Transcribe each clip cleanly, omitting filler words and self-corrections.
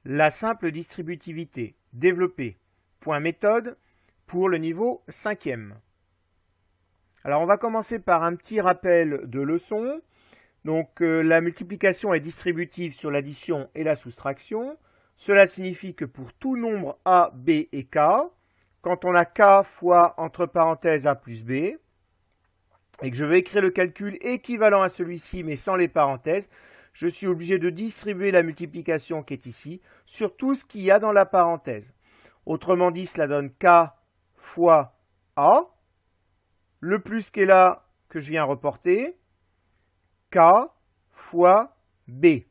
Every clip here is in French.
la simple distributivité. Développer. Point méthode pour le niveau 5e. Alors on va commencer par un petit rappel de leçon. Donc la multiplication est distributive sur l'addition et la soustraction. Cela signifie que pour tout nombre a, b et k, quand on a k fois entre parenthèses a plus b, et que je vais écrire le calcul équivalent à celui-ci mais sans les parenthèses, je suis obligé de distribuer la multiplication qui est ici sur tout ce qu'il y a dans la parenthèse. Autrement dit, cela donne k fois a, le plus qui est là que je viens reporter, k fois b.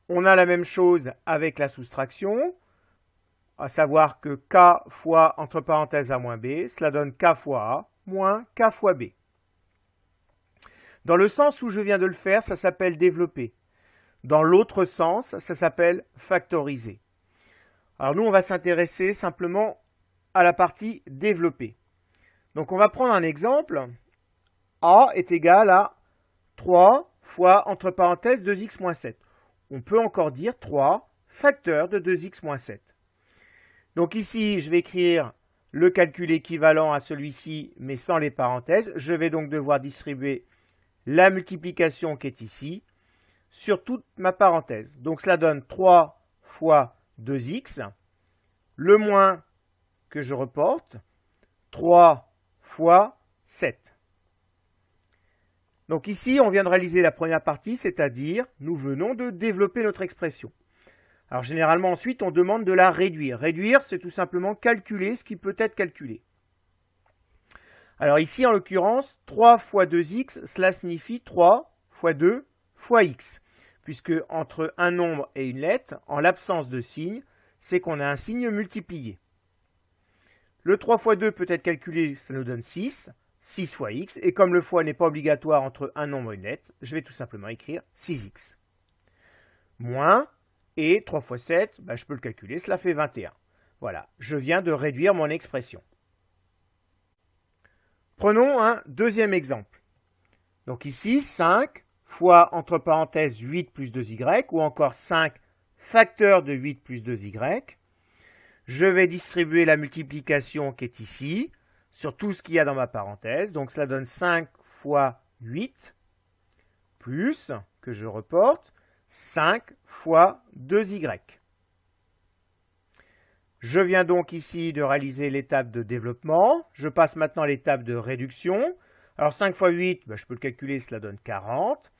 On a la même chose avec la soustraction, à savoir que k fois entre parenthèses a moins b, cela donne k fois a moins k fois b. Dans le sens où je viens de le faire, ça s'appelle développer. Dans l'autre sens, ça s'appelle factoriser. Alors nous, on va s'intéresser simplement à la partie développer. Donc on va prendre un exemple. A est égal à 3 fois, entre parenthèses, 2x moins 7. On peut encore dire 3 facteurs de 2x moins 7. Donc ici, je vais écrire le calcul équivalent à celui-ci, mais sans les parenthèses. Je vais donc devoir distribuer la multiplication qui est ici sur toute ma parenthèse. Donc cela donne 3 fois 2x, le moins que je reporte, 3 fois 7. Donc ici, on vient de réaliser la première partie, c'est-à-dire nous venons de développer notre expression. Alors généralement ensuite, on demande de la réduire. Réduire, c'est tout simplement calculer ce qui peut être calculé. Alors ici, en l'occurrence, 3 fois 2x, cela signifie 3 fois 2 fois x. Puisque entre un nombre et une lettre, en l'absence de signe, c'est qu'on a un signe multiplié. Le 3 fois 2 peut être calculé, ça nous donne 6. 6 fois x, et comme le fois n'est pas obligatoire entre un nombre et une lettre, je vais tout simplement écrire 6x. Moins, et 3 fois 7, je peux le calculer, cela fait 21. Voilà, je viens de réduire mon expression. Prenons un deuxième exemple. Donc ici, 5 fois, entre parenthèses, 8 plus 2y, ou encore 5 facteurs de 8 plus 2y. Je vais distribuer la multiplication qui est ici, sur tout ce qu'il y a dans ma parenthèse. Donc cela donne 5 fois 8, plus, que je reporte, 5 fois 2y. Je viens donc ici de réaliser l'étape de développement. Je passe maintenant à l'étape de réduction. Alors 5 fois 8, je peux le calculer, cela donne 40.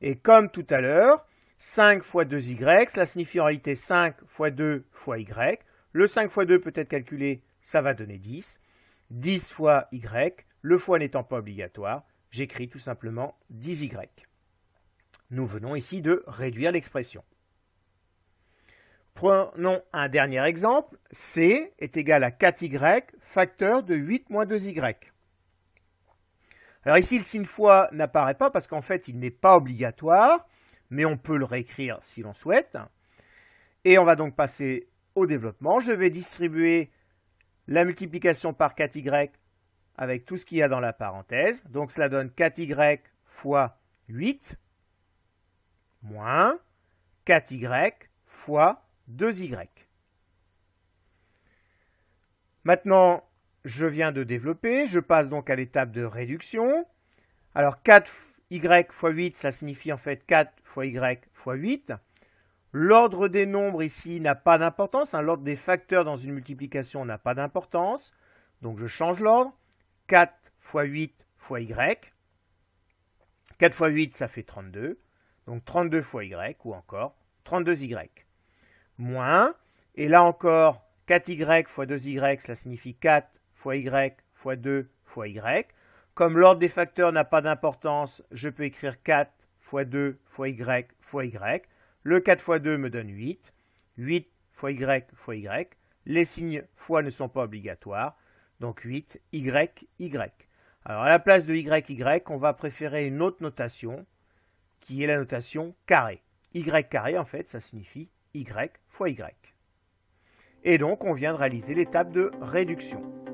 Et comme tout à l'heure, 5 fois 2y, cela signifie en réalité 5 fois 2 fois y. Le 5 fois 2 peut être calculé, ça va donner 10. 10 fois y, le fois n'étant pas obligatoire, j'écris tout simplement 10y. Nous venons ici de réduire l'expression. Prenons un dernier exemple. C est égal à 4y facteur de 8 moins 2y. Alors ici, le signe fois n'apparaît pas parce qu'en fait, il n'est pas obligatoire, mais on peut le réécrire si l'on souhaite. Et on va donc passer au développement. Je vais distribuer la multiplication par 4y avec tout ce qu'il y a dans la parenthèse. Donc cela donne 4y fois 8 moins 4y fois 2y. Maintenant, je viens de développer. Je passe donc à l'étape de réduction. Alors 4y fois 8, ça signifie en fait 4 fois y fois 8. L'ordre des nombres ici n'a pas d'importance. L'ordre des facteurs dans une multiplication n'a pas d'importance. Donc je change l'ordre. 4 fois 8 fois y. 4 fois 8, ça fait 32. Donc 32 fois y ou encore 32y. Moins, et là encore, 4y fois 2y, cela signifie 4 fois y fois 2 fois y. Comme l'ordre des facteurs n'a pas d'importance, je peux écrire 4 fois 2 fois y fois y. Le 4 fois 2 me donne 8. 8 fois y. Les signes fois ne sont pas obligatoires. Donc 8, y. Alors à la place de y, on va préférer une autre notation qui est la notation carré. Y carré, en fait, ça signifie y fois y. Et donc, on vient de réaliser l'étape de réduction.